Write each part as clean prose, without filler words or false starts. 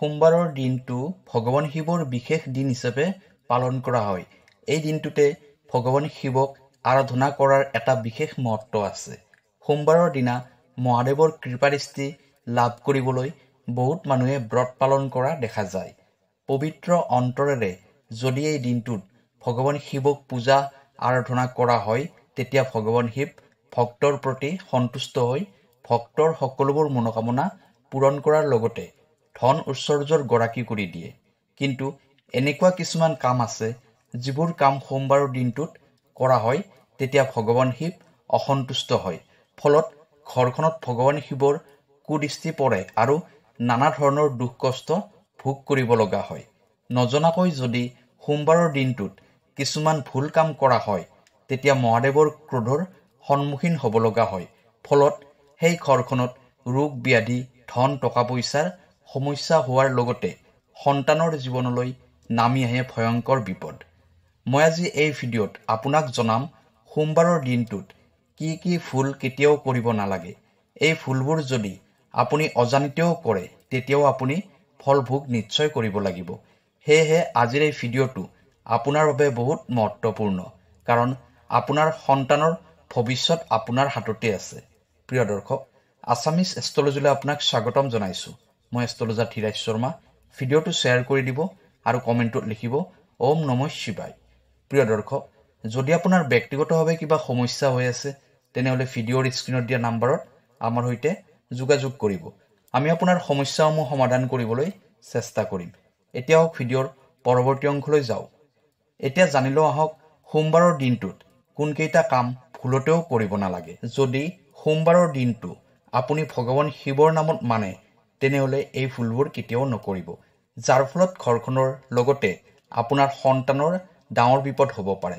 সোমবাৰৰ দিনটো ভগৱান শিৱৰ বিশেষ দিন হিচাপে পালন কৰা হয়। এই দিনটোতে ভগৱান শিৱক আৰাধনা কৰাৰ এটা বিশেষ মহত্ব আছে। সোমবাৰৰ দিনা মহাদেৱৰ কৃপাদৃষ্টি লাভ কৰিবলৈ বহুত মানুহে ব্ৰত পালন কৰা দেখা যায়। পবিত্ৰ অন্তৰেৰে যদি এই দিনটোত ভগৱান শিৱক পূজা আৰাধনা কৰা হয়, তেতিয়া ভগৱান শিৱ ভক্তৰ প্ৰতি সন্তুষ্ট হৈ ভক্তৰ সকলোবোৰ মনোকামনা পূৰণ কৰাৰ লগতে ধন ঐশ্বৰ্যৰ গৰাকী কৰি দিয়ে। কিন্তু এনেকুৱা কিছুমান কাম আছে, যিবোৰ কাম সোমবাৰৰ দিনটোত কৰা হয়, তেতিয়া ভগৱান শিৱ অসন্তুষ্ট হয়। ফলত ঘৰখনত ভগৱান শিৱৰ কুদৃষ্টি পৰে আৰু নানা ধৰণৰ দুখ কষ্ট ভোগ কৰিব লগা হয়। নজনাকৈ যদি সোমবাৰৰ দিনটোত কিছুমান ভুল কাম কৰা হয়, তেতিয়া মহাদেৱৰ ক্ৰোধৰ সন্মুখীন হ'ব লগা হয়। ফলত সেই ঘৰখনত ৰোগ ব্যাধি, ধন টকা পইচাৰ সমস্যা হোৱাৰ লগতে সন্তানৰ জীৱনলৈ নামি আহে ভয়ংকৰ বিপদ। মই আজি এই ভিডিঅ'ত আপোনাক জনাম সোমবাৰৰ দিনটোত কি কি ভুল কেতিয়াও কৰিব নালাগে। এই ভুলবোৰ যদি আপুনি অজানিতেও কৰে, তেতিয়াও আপুনি ফল ভোগ নিশ্চয় কৰিব লাগিব। সেয়েহে আজিৰ এই ভিডিঅ'টো আপোনাৰ বাবে বহুত মহত্বপূৰ্ণ, কাৰণ আপোনাৰ সন্তানৰ ভৱিষ্যত আপোনাৰ হাততে আছে। প্ৰিয় দৰ্শক, আছামিজ এষ্ট্ৰলজীলৈ আপোনাক স্বাগতম জনাইছোঁ। মই এষ্ট্ৰলজাৰ ধীৰাজ শৰ্মা। ভিডিঅ'টো শ্বেয়াৰ কৰি দিব আৰু কমেণ্টত লিখিব ওম নমঃ শিৱায়। প্ৰিয় দৰ্শক, যদি আপোনাৰ ব্যক্তিগতভাৱে কিবা সমস্যা হৈ আছে, তেনেহ'লে ভিডিঅ'ৰ স্ক্ৰীণত দিয়া নাম্বাৰত আমাৰ সৈতে যোগাযোগ কৰিব। আমি আপোনাৰ সমস্যাসমূহ সমাধান কৰিবলৈ চেষ্টা কৰিম। এতিয়া ভিডিঅ'ৰ পৰৱৰ্তী অংশলৈ যাওঁ। এতিয়া জানি লওঁ আহক, সোমবাৰৰ দিনটোত কোনকেইটা কাম ভুলতেও কৰিব নালাগে। যদি সোমবাৰৰ দিনটো আপুনি ভগৱান শিৱৰ নামত মানে, তেনেহ'লে এই ভুলবোৰ কেতিয়াও নকৰিব, যাৰ ফলত ঘৰখনৰ লগতে আপোনাৰ সন্তানৰ ডাঙৰ বিপদ হ'ব পাৰে।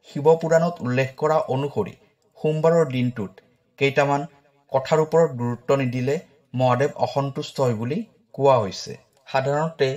শিৱ পুৰাণত উল্লেখ কৰা অনুসৰি সোমবাৰৰ দিনটোত কেইটামান কথাৰ ওপৰত গুৰুত্ব নিদিলে মহাদেৱ অসন্তুষ্ট হয় বুলি কোৱা হৈছে। সাধাৰণতে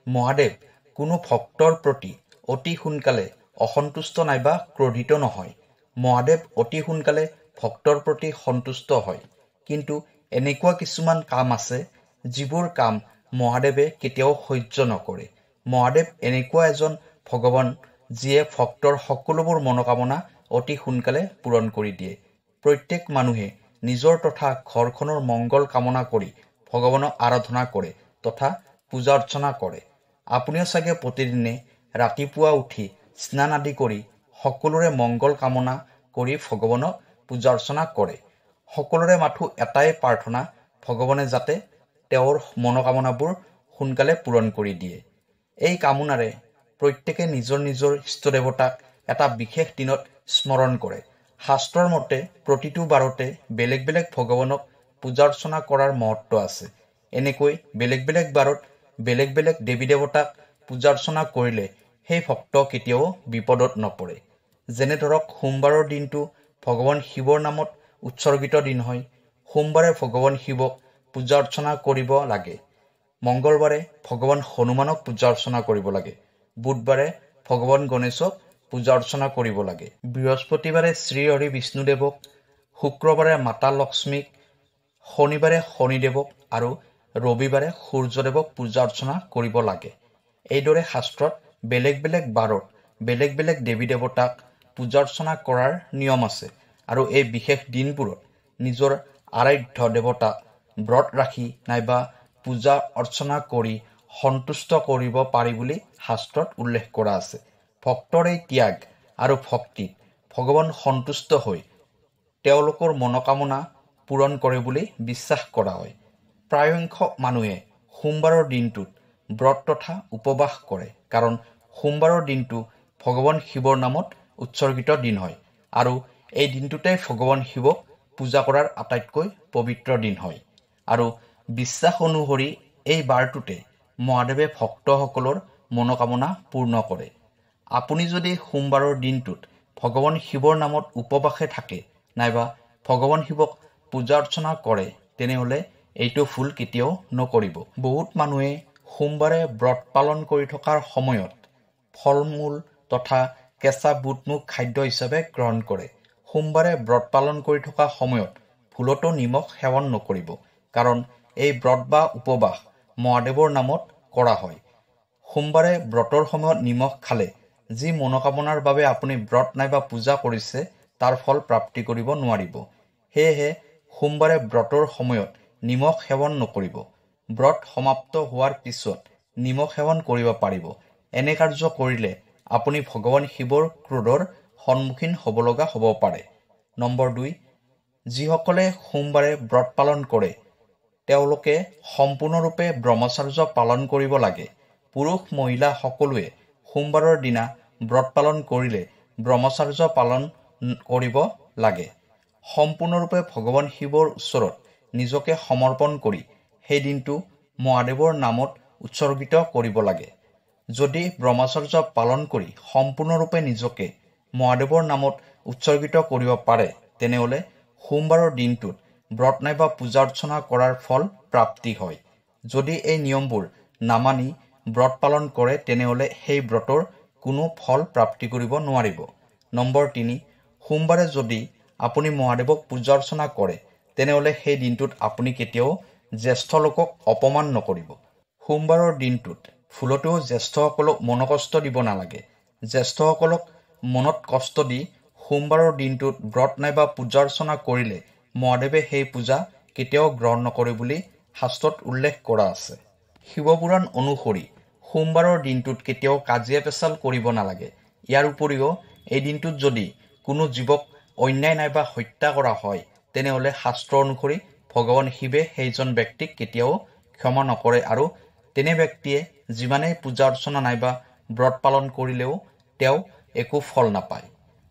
মহাদেৱ কোনো ভক্তৰ প্ৰতি অতি সোনকালে অসন্তুষ্ট নাইবা ক্ৰোধিত নহয়। মহাদেৱ অতি সোনকালে ভক্তৰ প্ৰতি সন্তুষ্ট হয়। কিন্তু এনেকুৱা কিছুমান কাম আছে, যিবোৰ কাম মহাদেৱে কেতিয়াও সহ্য নকৰে। মহাদেৱ এনেকুৱা এজন ভগৱান, যিয়ে ভক্তৰ সকলোবোৰ মনোকামনা অতি সোনকালে পূৰণ কৰি দিয়ে। প্ৰত্যেক মানুহে নিজৰ তথা ঘৰখনৰ মংগল কামনা কৰি ভগৱানক আৰাধনা কৰে তথা পূজা অৰ্চনা কৰে। আপুনিও চাগে প্ৰতিদিনে ৰাতিপুৱা উঠি স্নান আদি কৰি সকলোৰে মংগল কামনা কৰি ভগৱানক পূজা অৰ্চনা কৰে। সকলোৰে মাথো এটাই প্ৰাৰ্থনা, ভগৱানে যাতে তেওঁৰ মনোকামনাবোৰ সোনকালে পূৰণ কৰি দিয়ে। এই কামনাৰে প্ৰত্যেকে নিজৰ নিজৰ ইষ্ট দেৱতাক এটা বিশেষ দিনত স্মৰণ কৰে। শাস্ত্ৰৰ মতে প্ৰতিটো বাৰতে বেলেগ বেলেগ ভগৱানক পূজা অৰ্চনা কৰাৰ মহত্ব আছে। এনেকৈ বেলেগ বেলেগ বাৰত বেলেগ বেলেগ দেৱী দেৱতাক পূজা অৰ্চনা কৰিলে সেই ভক্ত কেতিয়াও বিপদত নপৰে। যেনে ধৰক, সোমবাৰৰ দিনটো ভগৱান শিৱৰ নামত উৎসৰ্গিত দিন হয়। সোমবাৰে ভগৱান শিৱক পূজা অৰ্চনা কৰিব লাগে। মংগলবাৰে ভগৱান হনুমানক পূজা অৰ্চনা কৰিব লাগে। বুধবাৰে ভগৱান গণেশক পূজা অৰ্চনা কৰিব লাগে। বৃহস্পতিবাৰে শ্ৰী হৰি বিষ্ণুদেৱক, শুক্ৰবাৰে মাতা লক্ষ্মীক, শনিবাৰে শনিদেৱক আৰু ৰবিবাৰে সূৰ্যদেৱক পূজা অৰ্চনা কৰিব লাগে। এইদৰে শাস্ত্ৰত বেলেগ বেলেগ বাৰত বেলেগ বেলেগ দেৱী দেৱতাক পূজা অৰ্চনা কৰাৰ নিয়ম আছে। আৰু এই বিশেষ দিনবোৰত নিজৰ আৰাধ্য দেৱতাক ব্ৰত ৰাখি নাইবা পূজা অৰ্চনা কৰি সন্তুষ্ট কৰিব পাৰি বুলি শাস্ত্ৰত উল্লেখ কৰা আছে। ভক্তৰ এই ত্যাগ আৰু ভক্তিত ভগৱান সন্তুষ্ট হৈ তেওঁলোকৰ মনোকামনা পূৰণ কৰে বুলি বিশ্বাস কৰা হয়। প্ৰায়সংখ্যক মানুহে সোমবাৰৰ দিনটোত ব্ৰত তথা উপবাস কৰে, কাৰণ সোমবাৰৰ দিনটো ভগৱান শিৱৰ নামত উৎসৰ্গিত দিন হয় আৰু এই দিনটোতে ভগৱান শিৱক পূজা কৰাৰ আটাইতকৈ পবিত্ৰ দিন হয়। আৰু বিশ্বাস অনুসৰি এই বাৰটোতে মহাদেৱে ভক্তসকলৰ মনোকামনা পূৰ্ণ কৰে। আপুনি যদি সোমবাৰৰ দিনটোত ভগৱান শিৱৰ নামত উপবাসে থাকে নাইবা ভগৱান শিৱক পূজা অৰ্চনা কৰে, তেনেহ'লে এইটো ভুল কেতিয়াও নকৰিব। বহুত মানুহে সোমবাৰে ব্ৰত পালন কৰি থকাৰ সময়ত ফল মূল তথা কেঁচা বুট মুগ খাদ্য হিচাপে গ্ৰহণ কৰে। সোমবাৰে ব্ৰত পালন কৰি থকা সময়ত ভুলতো নিমখ সেৱন নকৰিব, কাৰণ এই ব্ৰত বা উপবাস মহাদেৱৰ নামত কৰা হয়। সোমবাৰে ব্ৰতৰ সময়ত নিমখ খালে যি মনোকামনাৰ বাবে আপুনি ব্ৰত নাইবা পূজা কৰিছে তাৰ ফল প্ৰাপ্তি কৰিব নোৱাৰিব। সেয়েহে সোমবাৰে ব্ৰতৰ সময়ত নিমখ সেৱন নকৰিব। ব্ৰত সমাপ্ত হোৱাৰ পিছত নিমখ সেৱন কৰিব পাৰিব। এনে কাৰ্য কৰিলে আপুনি ভগৱান শিৱৰ ক্ৰোধৰ সন্মুখীন হ'ব লগা হ'ব পাৰে। নম্বৰ 2, যিসকলে সোমবাৰে ব্ৰত পালন কৰে তেওঁলোকে সম্পূৰ্ণৰূপে ব্ৰহ্মচৰ্য পালন কৰিব লাগে। পুৰুষ মহিলা সকলোৱে সোমবাৰৰ দিনা ব্ৰত পালন কৰিলে ব্ৰহ্মচৰ্য পালন কৰিব লাগে। সম্পূৰ্ণৰূপে ভগৱান শিৱৰ ওচৰত নিজকে সমৰ্পণ কৰি সেই দিনটো মহাদেৱৰ নামত উৎসৰ্গিত কৰিব লাগে। যদি ব্ৰহ্মচৰ্য পালন কৰি সম্পূৰ্ণৰূপে নিজকে মহাদেৱৰ নামত উৎসৰ্গিত কৰিব পাৰে তেনেহ'লে সোমবাৰৰ দিনটোত ব্ৰত নাইবা পূজা অৰ্চনা কৰাৰ ফল প্ৰাপ্তি হয়। যদি এই নিয়মবোৰ নামানি ব্ৰত পালন কৰে তেনেহ'লে সেই ব্ৰতৰ কোনো ফল প্ৰাপ্তি কৰিব নোৱাৰিব। নম্বৰ 3, সোমবাৰে যদি আপুনি মহাদেৱক পূজা অৰ্চনা কৰে তেনেহ'লে সেই দিনটোত আপুনি কেতিয়াও জ্যেষ্ঠ লোকক অপমান নকৰিব। সোমবাৰৰ দিনটোত ভুলতেও জ্যেষ্ঠসকলক মনকষ্ট দিব নালাগে। জ্যেষ্ঠসকলক মনত কষ্ট দি সোমবাৰৰ দিনটোত ব্ৰত নাইবা পূজা অৰ্চনা কৰিলে মহাদেৱে সেই পূজা কেতিয়াও গ্ৰহণ নকৰে বুলি শাস্ত্ৰত উল্লেখ কৰা আছে। শিৱপুৰাণ অনুসৰি সোমবাৰৰ দিনটোত কেতিয়াও কাজিয়া পেচাল কৰিব নালাগে। ইয়াৰ উপৰিও এই দিনটোত যদি কোনো জীৱক অন্যায় নাইবা হত্যা কৰা হয় তেনেহ'লে শাস্ত্ৰ অনুসৰি ভগৱান শিৱে সেইজন ব্যক্তিক কেতিয়াও ক্ষমা নকৰে আৰু তেনে ব্যক্তিয়ে যিমানেই পূজা অৰ্চনা নাইবা ব্ৰত পালন কৰিলেও তেওঁ একো ফল নাপায়।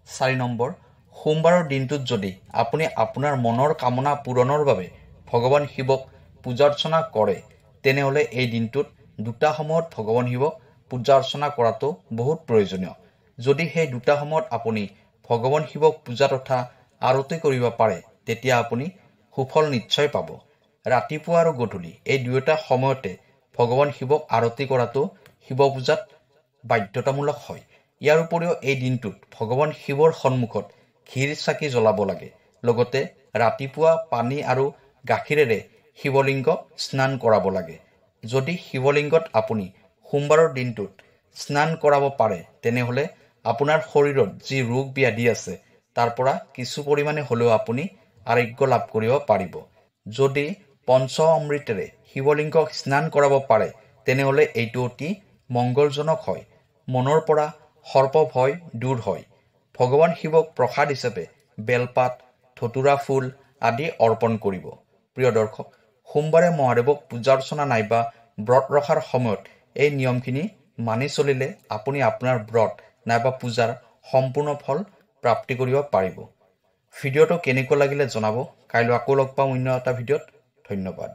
4 নম্বৰ, সোমবাৰৰ দিনটোত যদি আপুনি আপোনাৰ মনৰ কামনা পূৰণৰ বাবে ভগৱান শিৱক পূজা অৰ্চনা কৰে তেনেহ'লে এই দিনটোত 2টা সময়ত ভগৱান শিৱক পূজা অৰ্চনা কৰাটো বহুত প্ৰয়োজনীয়। যদি সেই 2টা সময়ত আপুনি ভগৱান শিৱক পূজা তথা আৰতি কৰিব পাৰে তেতিয়া আপুনি সুফল নিশ্চয় পাব। ৰাতিপুৱা আৰু গধূলি এই 2টা সময়তে ভগৱান শিৱক আৰতি কৰাটো শিৱ পূজাত বাধ্যতামূলক হয়। ইয়াৰ উপৰিও এই দিনটোত ভগৱান শিৱৰ সন্মুখত ঘিৰ চাকি জ্বলাব লাগে। লগতে ৰাতিপুৱা পানী আৰু গাখীৰেৰে শিৱলিংগক স্নান কৰাব লাগে। যদি শিৱলিংগত আপুনি সোমবাৰৰ দিনটোত স্নান কৰাব পাৰে তেনেহ'লে আপোনাৰ শৰীৰত যি ৰোগ ব্যাধি আছে তাৰ পৰা কিছু পৰিমাণে হ'লেও আপুনি আৰোগ্য লাভ কৰিব পাৰিব। যদি পঞ্চ অমৃতেৰে শিৱলিংগক স্নান কৰাব পাৰে তেনেহ'লে এইটো অতি মংগলজনক হয়। মনৰ পৰা সৰ্প ভয় দূৰ হয়। ভগৱান শিৱক প্ৰসাদ হিচাপে বেলপাত, ধতুৰা ফুল আদি অৰ্পণ কৰিব। প্ৰিয় দৰ্শক, সোমবাৰে মহাদেৱক পূজা অৰ্চনা নাইবা ব্ৰত ৰখাৰ সময়ত এই নিয়মখিনি মানি চলিলে আপুনি আপোনাৰ ব্ৰত নাইবা পূজাৰ সম্পূৰ্ণ ফল প্ৰাপ্তি কৰিব পাৰিব। ভিডিঅ'টো কেনেকুৱা লাগিলে জনাব। কাইলৈ আকৌ লগ পাম অন্য এটা ভিডিঅ'ত। ধন্যবাদ।